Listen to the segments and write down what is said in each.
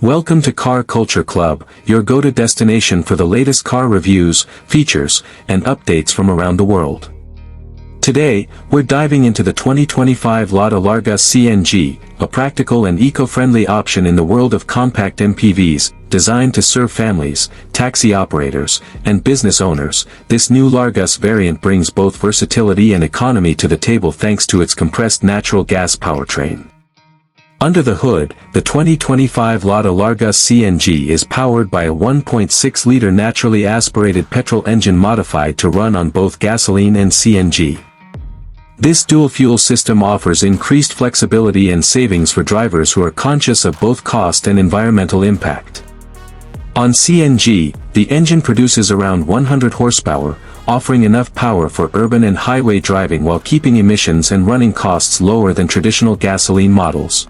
Welcome to Car Culture Club, your go-to destination for the latest car reviews, features, and updates from around the world. Today, we're diving into the 2025 Lada Largus CNG, a practical and eco-friendly option in the world of compact MPVs, designed to serve families, taxi operators, and business owners. This new Largus variant brings both versatility and economy to the table thanks to its compressed natural gas powertrain. Under the hood, the 2025 Lada Largus CNG is powered by a 1.6-liter naturally aspirated petrol engine modified to run on both gasoline and CNG. This dual-fuel system offers increased flexibility and savings for drivers who are conscious of both cost and environmental impact. On CNG, the engine produces around 100 horsepower, offering enough power for urban and highway driving while keeping emissions and running costs lower than traditional gasoline models.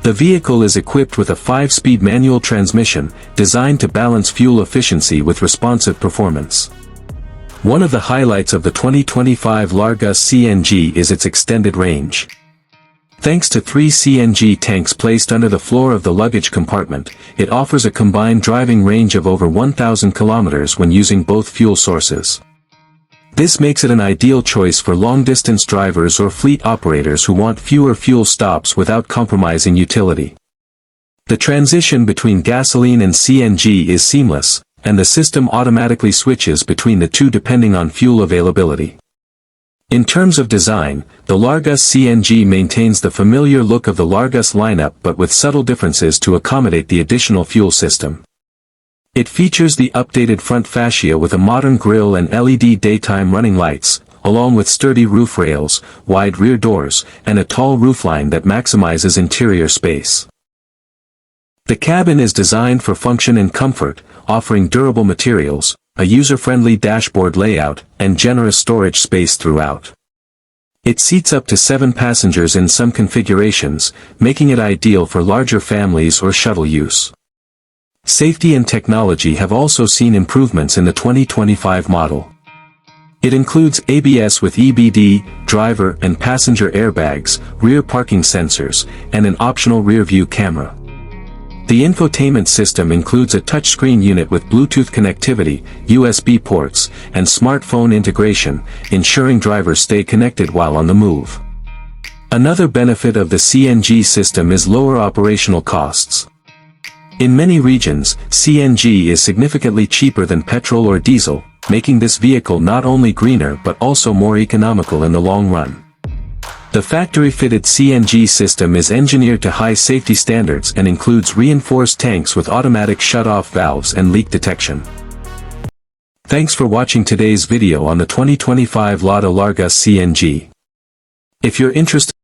The vehicle is equipped with a 5-speed manual transmission, designed to balance fuel efficiency with responsive performance. One of the highlights of the 2025 Largus CNG is its extended range. Thanks to 3 CNG tanks placed under the floor of the luggage compartment, it offers a combined driving range of over 1,000 kilometers when using both fuel sources. This makes it an ideal choice for long-distance drivers or fleet operators who want fewer fuel stops without compromising utility. The transition between gasoline and CNG is seamless, and the system automatically switches between the two depending on fuel availability. In terms of design, the Largus CNG maintains the familiar look of the Largus lineup but with subtle differences to accommodate the additional fuel system. It features the updated front fascia with a modern grille and LED daytime running lights, along with sturdy roof rails, wide rear doors, and a tall roofline that maximizes interior space. The cabin is designed for function and comfort, offering durable materials, a user-friendly dashboard layout, and generous storage space throughout. It seats up to 7 passengers in some configurations, making it ideal for larger families or shuttle use. Safety and technology have also seen improvements in the 2025 model. It includes ABS with EBD, driver and passenger airbags, rear parking sensors, and an optional rear-view camera. The infotainment system includes a touchscreen unit with Bluetooth connectivity, USB ports, and smartphone integration, ensuring drivers stay connected while on the move. Another benefit of the CNG system is lower operational costs. In many regions, CNG is significantly cheaper than petrol or diesel, making this vehicle not only greener but also more economical in the long run. The factory-fitted CNG system is engineered to high safety standards and includes reinforced tanks with automatic shut-off valves and leak detection. Thanks for watching today's video on the 2025 Lada Largus CNG. If you're interested